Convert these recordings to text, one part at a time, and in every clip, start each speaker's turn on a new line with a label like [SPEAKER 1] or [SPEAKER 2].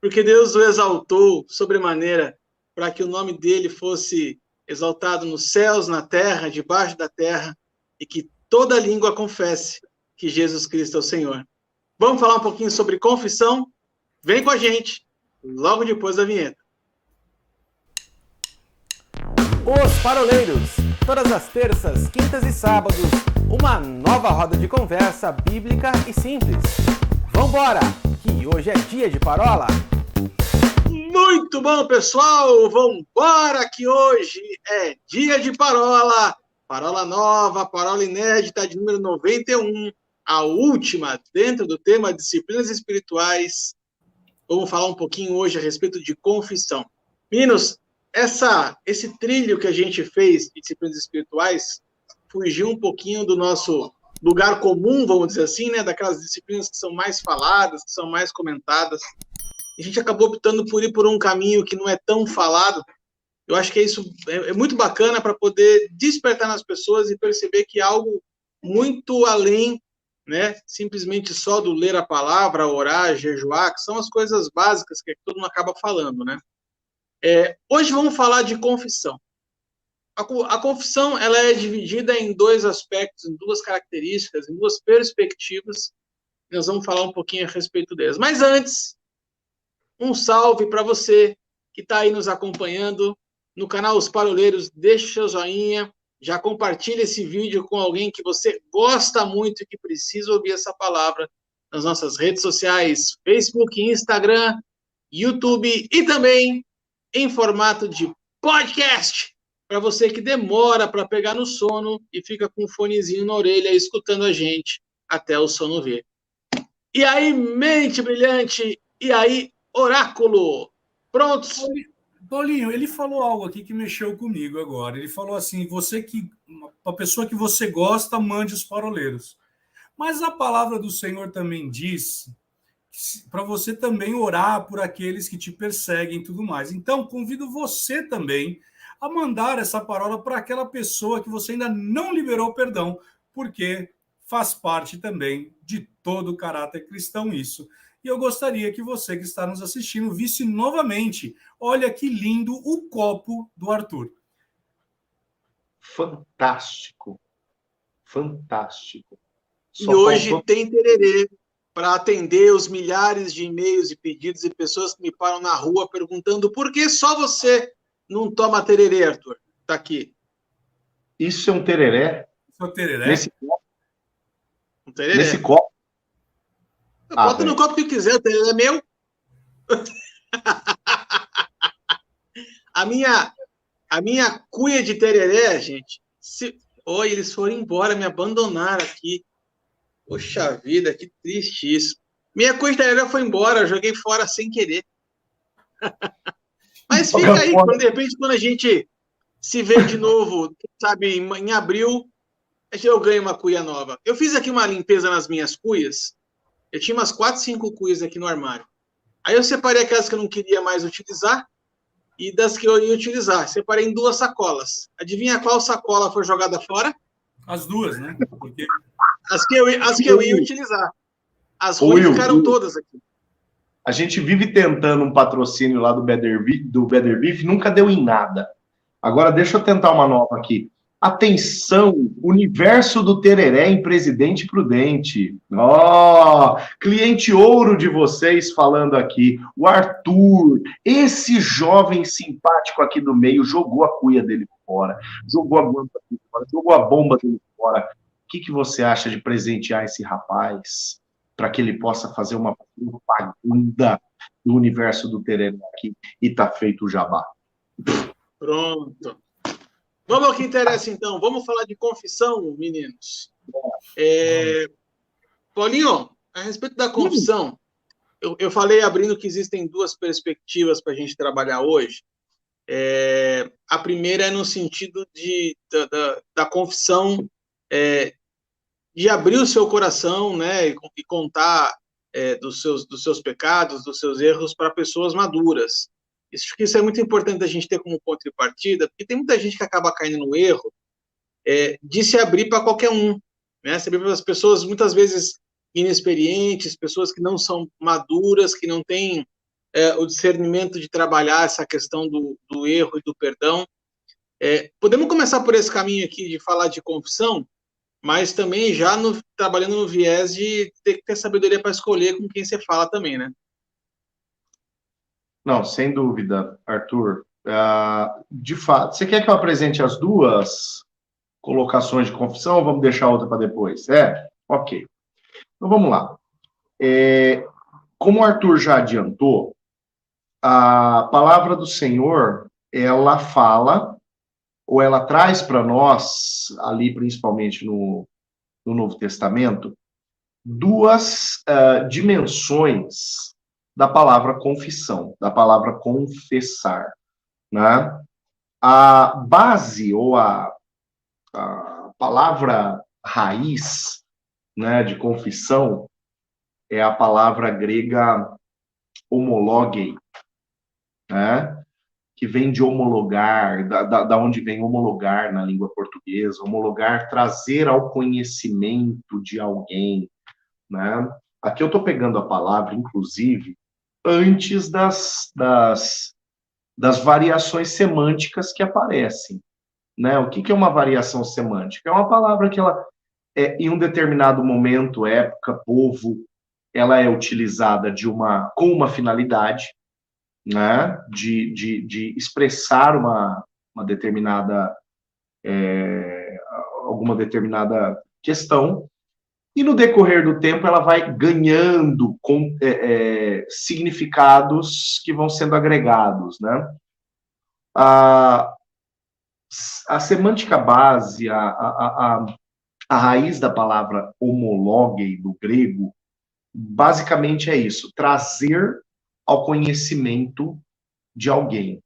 [SPEAKER 1] porque Deus o exaltou sobremaneira para que o nome dele fosse exaltado nos céus, na terra, debaixo da terra, e que toda língua confesse que Jesus Cristo é o Senhor. Vamos falar um pouquinho sobre confissão? Vem com a gente, logo depois da vinheta.
[SPEAKER 2] Os Paroleiros, todas as terças, quintas e sábados, uma nova roda de conversa bíblica e simples. Vambora, que hoje é dia de parola.
[SPEAKER 1] Muito bom, pessoal, vambora, que hoje é dia de parola. Parola nova, parola inédita de número 91, a última dentro do tema disciplinas espirituais. Vamos falar um pouquinho hoje a respeito de confissão. Meninos, esse trilho que a gente fez de disciplinas espirituais fugiu um pouquinho do nosso lugar comum, vamos dizer assim, né? Daquelas disciplinas que são mais faladas, que são mais comentadas. A gente acabou optando por ir por um caminho que não é tão falado. Eu acho que isso é muito bacana para poder despertar nas pessoas e perceber que algo muito além, né? Simplesmente só do ler a palavra, orar, jejuar, que são as coisas básicas que todo mundo acaba falando, né? Hoje vamos falar de confissão. A confissão ela é dividida em dois aspectos, em duas características, em duas perspectivas. Nós vamos falar um pouquinho a respeito delas. Mas antes, um salve para você que está aí nos acompanhando no canal Os Paroleiros. Deixe seu joinha, já compartilhe esse vídeo com alguém que você gosta muito e que precisa ouvir essa palavra nas nossas redes sociais, Facebook, Instagram, YouTube e também em formato de podcast, para você que demora para pegar no sono e fica com um fonezinho na orelha escutando a gente até o sono vir. E aí, mente brilhante, e aí, oráculo, prontos?
[SPEAKER 3] Paulinho, ele falou algo aqui que mexeu comigo agora. Ele falou assim, a pessoa que você gosta, mande os paroleiros. Mas a palavra do Senhor também diz para você também orar por aqueles que te perseguem e tudo mais. Então, convido você também a mandar essa parola para aquela pessoa que você ainda não liberou perdão, porque faz parte também de todo o caráter cristão isso. E eu gostaria que você que está nos assistindo visse novamente. Olha que lindo o copo do Arthur.
[SPEAKER 4] Fantástico. Fantástico.
[SPEAKER 1] E hoje tem tererê para atender os milhares de e-mails e pedidos e pessoas que me param na rua perguntando por que só você não toma tererê, Arthur? Tá aqui.
[SPEAKER 4] Isso é um tereré?
[SPEAKER 3] Isso é um tereré?
[SPEAKER 4] Nesse copo?
[SPEAKER 1] Um tereré.
[SPEAKER 4] Nesse copo?
[SPEAKER 1] Bota no copo que quiser, o tereré é meu. A minha cuia de tereré, gente, eles foram embora, me abandonaram aqui. Poxa vida, que triste isso. Minha cuia de tereré foi embora, eu joguei fora sem querer. Mas fica aí, de repente, quando a gente se vê de novo, sabe, em abril, eu ganho uma cuia nova. Eu fiz aqui uma limpeza nas minhas cuias. Eu tinha umas 4, 5 cuias aqui no armário. Aí eu separei aquelas que eu não queria mais utilizar e das que eu ia utilizar. Separei em 2 sacolas. Adivinha qual sacola foi jogada fora?
[SPEAKER 3] As duas, né? Porque...
[SPEAKER 1] As que eu ia utilizar. As ruins ficaram todas aqui.
[SPEAKER 4] A gente vive tentando um patrocínio lá do Better Beef, nunca deu em nada. Agora, deixa eu tentar uma nova aqui. Atenção, universo do tereré em Presidente Prudente. Cliente ouro de vocês falando aqui. O Arthur, esse jovem simpático aqui do meio, jogou a cuia dele fora, jogou a bomba dele fora, jogou a bomba dele fora. O que você acha de presentear esse rapaz para que ele possa fazer uma propaganda do universo do tereré aqui e tá feito o jabá?
[SPEAKER 1] Pronto. Vamos ao que interessa, então. Vamos falar de confissão, meninos. Paulinho, a respeito da confissão, eu falei abrindo que existem 2 perspectivas para a gente trabalhar hoje. A primeira é no sentido da confissão, de abrir o seu coração, né, e contar dos seus pecados, dos seus erros para pessoas maduras. Isso é muito importante a gente ter como ponto de partida, porque tem muita gente que acaba caindo no erro de se abrir para qualquer um, né? Se abrir para as pessoas, muitas vezes, inexperientes, pessoas que não são maduras, que não têm o discernimento de trabalhar essa questão do erro e do perdão. Podemos começar por esse caminho aqui de falar de confissão, mas também já trabalhando no viés de ter que ter sabedoria para escolher com quem você fala também, né?
[SPEAKER 4] Não, sem dúvida, Arthur. De fato, você quer que eu apresente as duas colocações de confissão ou vamos deixar outra para depois? Ok. Então vamos lá. Como o Arthur já adiantou, a palavra do Senhor, ela fala, ou ela traz para nós, ali principalmente no Novo Testamento, duas dimensões da palavra confissão, da palavra confessar, né? A base, ou a palavra raiz, né, de confissão, é a palavra grega homologei, né? Que vem de homologar, da onde vem homologar na língua portuguesa, homologar, trazer ao conhecimento de alguém, né? Aqui eu estou pegando a palavra, inclusive, antes das variações semânticas que aparecem, né? O que é uma variação semântica? É uma palavra que ela, em um determinado momento, época, povo, ela é utilizada com uma finalidade, né, de expressar uma determinada, alguma determinada questão, e no decorrer do tempo ela vai ganhando significados que vão sendo agregados, né? A semântica base, a raiz da palavra homologei, do grego, basicamente é isso: trazer ao conhecimento de alguém,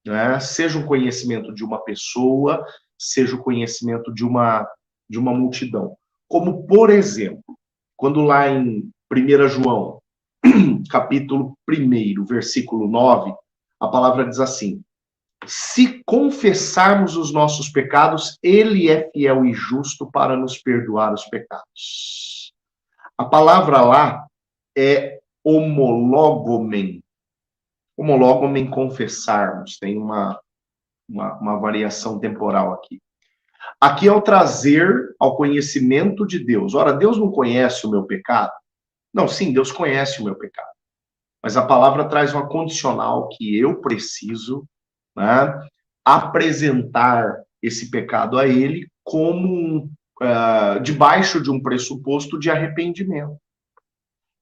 [SPEAKER 4] né? Seja o conhecimento de uma pessoa, seja o conhecimento de uma multidão. Como, por exemplo, quando lá em 1 João, capítulo 1, versículo 9, a palavra diz assim: se confessarmos os nossos pecados, ele é fiel e justo para nos perdoar os pecados. A palavra lá é homologomen. Homologomen, confessarmos. Tem uma variação temporal aqui. Aqui é o trazer ao conhecimento de Deus. Ora, Deus não conhece o meu pecado? Não, sim, Deus conhece o meu pecado. Mas a palavra traz uma condicional que eu preciso, né, apresentar esse pecado a ele como debaixo de um pressuposto de arrependimento.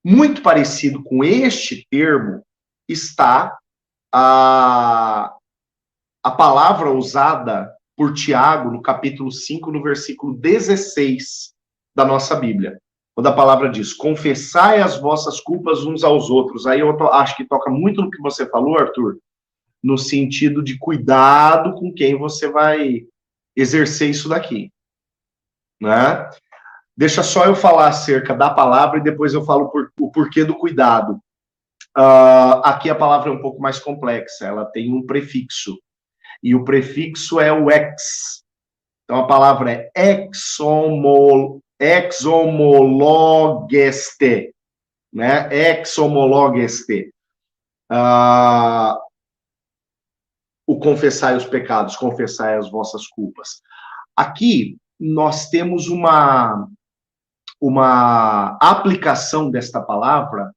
[SPEAKER 4] Muito parecido com este termo está a palavra usada por Tiago no capítulo 5, no versículo 16 da nossa Bíblia, quando a palavra diz: confessai as vossas culpas uns aos outros. Aí eu acho que toca muito no que você falou, Arthur, no sentido de cuidado com quem você vai exercer isso daqui, né? Deixa só eu falar acerca da palavra e depois eu falo o porquê do cuidado. Aqui a palavra é um pouco mais complexa, ela tem um prefixo, e o prefixo é o ex. Então a palavra é exhomologeste, né? Exhomologeste. O confessai os pecados, confessai as vossas culpas. Aqui nós temos uma aplicação desta palavra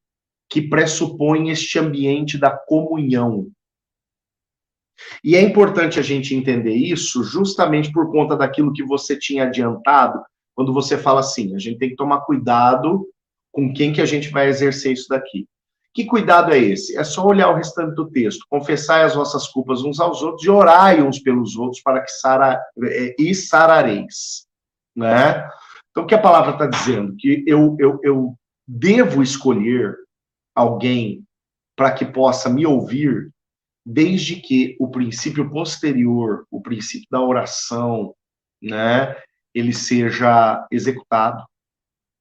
[SPEAKER 4] que pressupõe este ambiente da comunhão. E é importante a gente entender isso justamente por conta daquilo que você tinha adiantado, quando você fala assim: a gente tem que tomar cuidado com quem que a gente vai exercer isso daqui. Que cuidado é esse? É só olhar o restante do texto. Confessai as vossas culpas uns aos outros e orai uns pelos outros para que sarareis. Né? Então, o que a palavra está dizendo? Que eu devo escolher alguém para que possa me ouvir, desde que o princípio posterior, o princípio da oração, né, ele seja executado.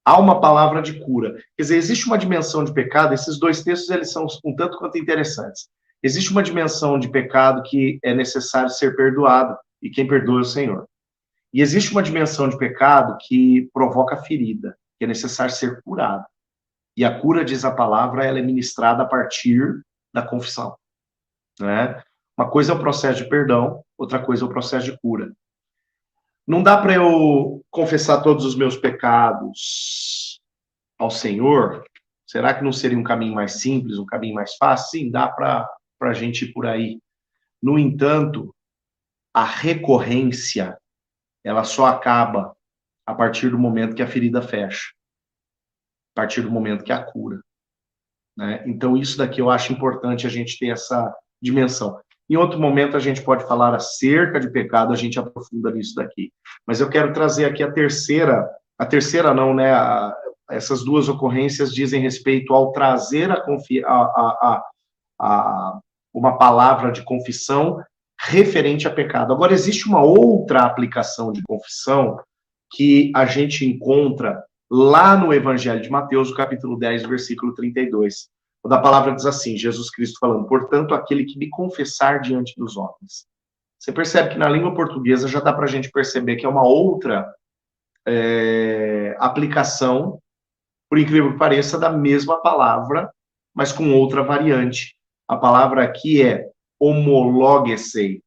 [SPEAKER 4] Há uma palavra de cura. Quer dizer, existe uma dimensão de pecado, esses dois textos eles são um tanto quanto interessantes. Existe uma dimensão de pecado que é necessário ser perdoado, e quem perdoa é o Senhor. E existe uma dimensão de pecado que provoca ferida, que é necessário ser curado. E a cura, diz a palavra, ela é ministrada a partir da confissão, né? Uma coisa é o processo de perdão, outra coisa é o processo de cura. Não dá para eu confessar todos os meus pecados ao Senhor? Será que não seria um caminho mais simples, um caminho mais fácil? Sim, dá para a gente ir por aí. No entanto, a recorrência, ela só acaba a partir do momento que a ferida fecha, a partir do momento que a cura, né? Então, isso daqui eu acho importante a gente ter essa dimensão. Em outro momento, a gente pode falar acerca de pecado, a gente aprofunda nisso daqui. Mas eu quero trazer aqui a terceira não, né? Essas duas ocorrências dizem respeito ao trazer uma palavra de confissão referente a pecado. Agora, existe uma outra aplicação de confissão que a gente encontra lá no Evangelho de Mateus, no capítulo 10, versículo 32. Quando a palavra diz assim, Jesus Cristo falando, portanto, aquele que me confessar diante dos homens. Você percebe que na língua portuguesa já dá para a gente perceber que é uma outra aplicação, por incrível que pareça, da mesma palavra, mas com outra variante. A palavra aqui é homologesei,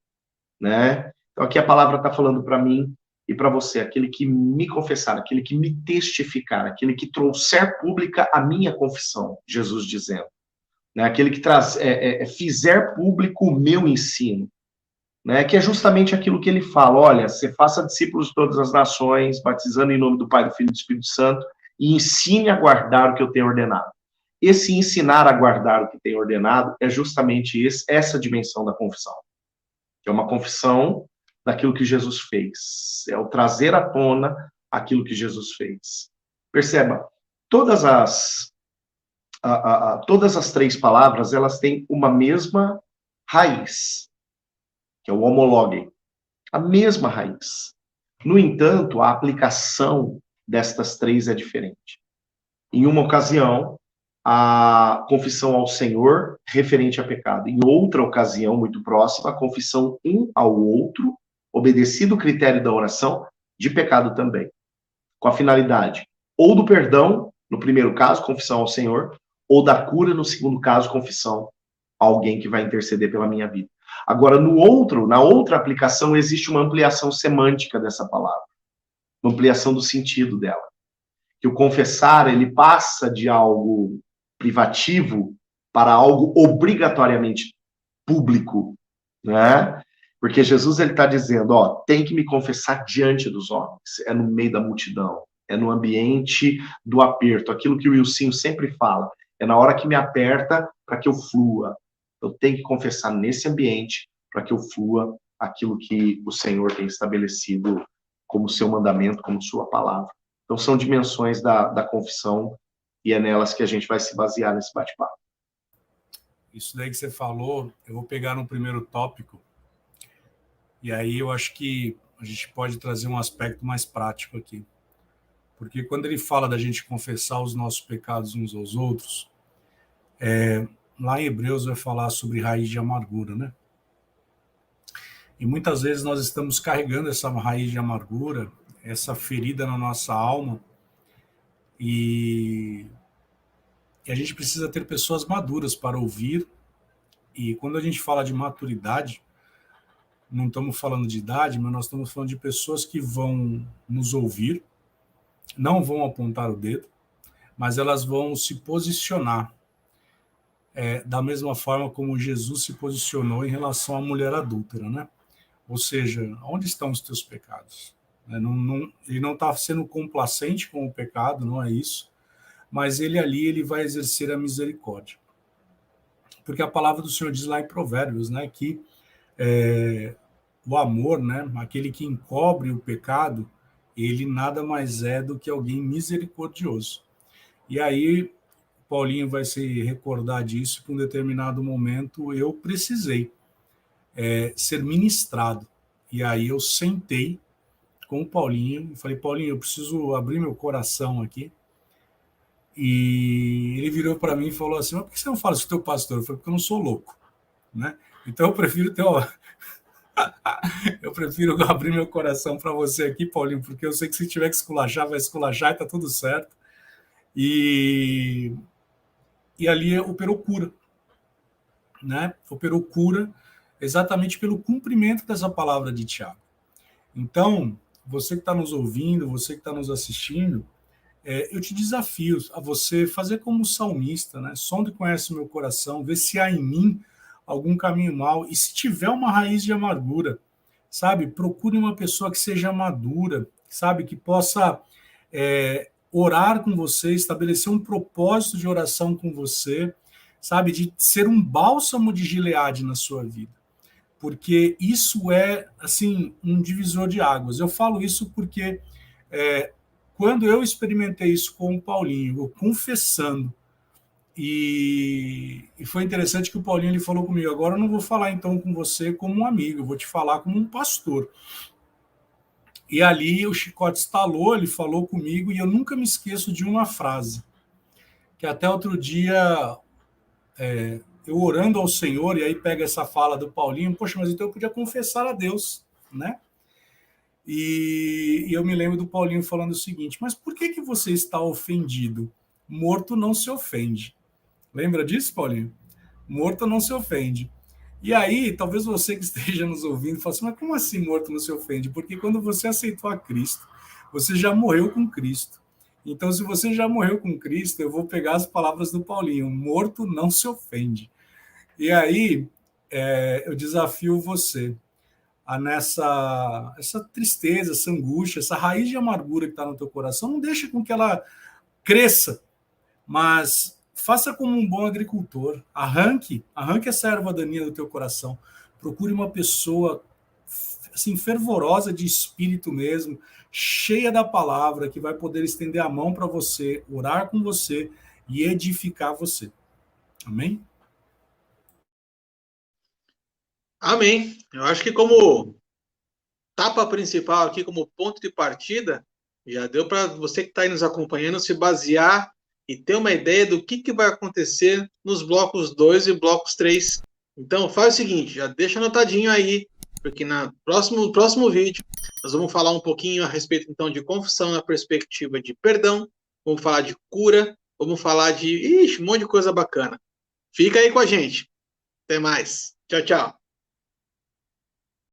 [SPEAKER 4] né? Então aqui a palavra está falando para mim e para você, aquele que me confessar, aquele que me testificar, aquele que trouxer pública a minha confissão, Jesus dizendo, né? Aquele que fizer público o meu ensino, né? Que é justamente aquilo que ele fala, olha, você faça discípulos de todas as nações, batizando em nome do Pai, do Filho e do Espírito Santo, e ensine a guardar o que eu tenho ordenado. Esse ensinar a guardar o que tem ordenado é justamente essa dimensão da confissão, que é uma confissão daquilo que Jesus fez, é o trazer à tona aquilo que Jesus fez. Perceba, todas as três palavras, elas têm uma mesma raiz, que é o homologue, a mesma raiz. No entanto, a aplicação destas três é diferente. Em uma ocasião, a confissão ao Senhor referente a pecado. Em outra ocasião, muito próxima, a confissão um ao outro, obedecido o critério da oração, de pecado também. Com a finalidade ou do perdão, no primeiro caso, confissão ao Senhor, ou da cura, no segundo caso, confissão a alguém que vai interceder pela minha vida. Agora, na outra aplicação, existe uma ampliação semântica dessa palavra, uma ampliação do sentido dela. Que o confessar, ele passa de algo privativo para algo obrigatoriamente público, né? Porque Jesus, ele está dizendo, tem que me confessar diante dos homens, é no meio da multidão, é no ambiente do aperto, aquilo que o Wilson sempre fala, é na hora que me aperta para que eu flua. Eu tenho que confessar nesse ambiente para que eu flua aquilo que o Senhor tem estabelecido como seu mandamento, como sua palavra. Então, são dimensões da confissão e é nelas que a gente vai se basear nesse bate-papo.
[SPEAKER 3] Isso daí que você falou, eu vou pegar no primeiro tópico, e aí eu acho que a gente pode trazer um aspecto mais prático aqui. Porque quando ele fala da gente confessar os nossos pecados uns aos outros, lá em Hebreus vai falar sobre raiz de amargura, né? E muitas vezes nós estamos carregando essa raiz de amargura, essa ferida na nossa alma, e a gente precisa ter pessoas maduras para ouvir. E quando a gente fala de maturidade, não estamos falando de idade, mas nós estamos falando de pessoas que vão nos ouvir, não vão apontar o dedo, mas elas vão se posicionar da mesma forma como Jesus se posicionou em relação à mulher adúltera, né? Ou seja, onde estão os teus pecados? Ele não está sendo complacente com o pecado, não é isso, mas ele vai exercer a misericórdia. Porque a palavra do Senhor diz lá em Provérbios, né, que o amor, né, aquele que encobre o pecado, ele nada mais é do que alguém misericordioso. E aí, Paulinho vai se recordar disso, que em um determinado momento eu precisei ser ministrado. E aí eu sentei com o Paulinho e falei, Paulinho, eu preciso abrir meu coração aqui. E ele virou para mim e falou assim, mas por que você não fala isso com o teu pastor? Eu falei, porque eu não sou louco, né? Então eu prefiro eu prefiro abrir meu coração para você aqui, Paulinho, porque eu sei que se tiver que esculachar, vai esculachar e tá tudo certo. E ali operou cura. né? Operou cura exatamente pelo cumprimento dessa palavra de Tiago. Então, você que está nos ouvindo, você que está nos assistindo, eu te desafio a você fazer como o salmista, né? Sonda e conhece o meu coração, vê se há em mim algum caminho mau, e se tiver uma raiz de amargura, sabe? Procure uma pessoa que seja madura, sabe? Que possa orar com você, estabelecer um propósito de oração com você, sabe? De ser um bálsamo de Gileade na sua vida. Porque isso é, assim, um divisor de águas. Eu falo isso porque quando eu experimentei isso com o Paulinho, eu confessando, e foi interessante que o Paulinho ele falou comigo, agora eu não vou falar então com você como um amigo, eu vou te falar como um pastor. E ali o chicote estalou, ele falou comigo, e eu nunca me esqueço de uma frase, que até outro dia, eu orando ao Senhor, e aí pega essa fala do Paulinho, poxa, mas então eu podia confessar a Deus, né? E eu me lembro do Paulinho falando o seguinte, mas por que você está ofendido? Morto não se ofende. Lembra disso, Paulinho? Morto não se ofende. E aí, talvez você que esteja nos ouvindo fale assim, mas como assim morto não se ofende? Porque quando você aceitou a Cristo, você já morreu com Cristo. Então, se você já morreu com Cristo, eu vou pegar as palavras do Paulinho, morto não se ofende. E aí, eu desafio você a essa tristeza, essa angústia, essa raiz de amargura que está no teu coração, não deixe com que ela cresça, mas faça como um bom agricultor, arranque essa erva daninha do teu coração, procure uma pessoa assim, fervorosa de espírito mesmo, cheia da palavra, que vai poder estender a mão para você, orar com você e edificar você. Amém?
[SPEAKER 1] Amém. Eu acho que como tapa principal aqui, como ponto de partida, já deu para você que está aí nos acompanhando se basear e ter uma ideia do que vai acontecer nos blocos 2 e blocos 3. Então, faz o seguinte, já deixa anotadinho aí, porque no próximo vídeo nós vamos falar um pouquinho a respeito, então, de confissão na perspectiva de perdão, vamos falar de cura, vamos falar de um monte de coisa bacana. Fica aí com a gente. Até mais. Tchau, tchau.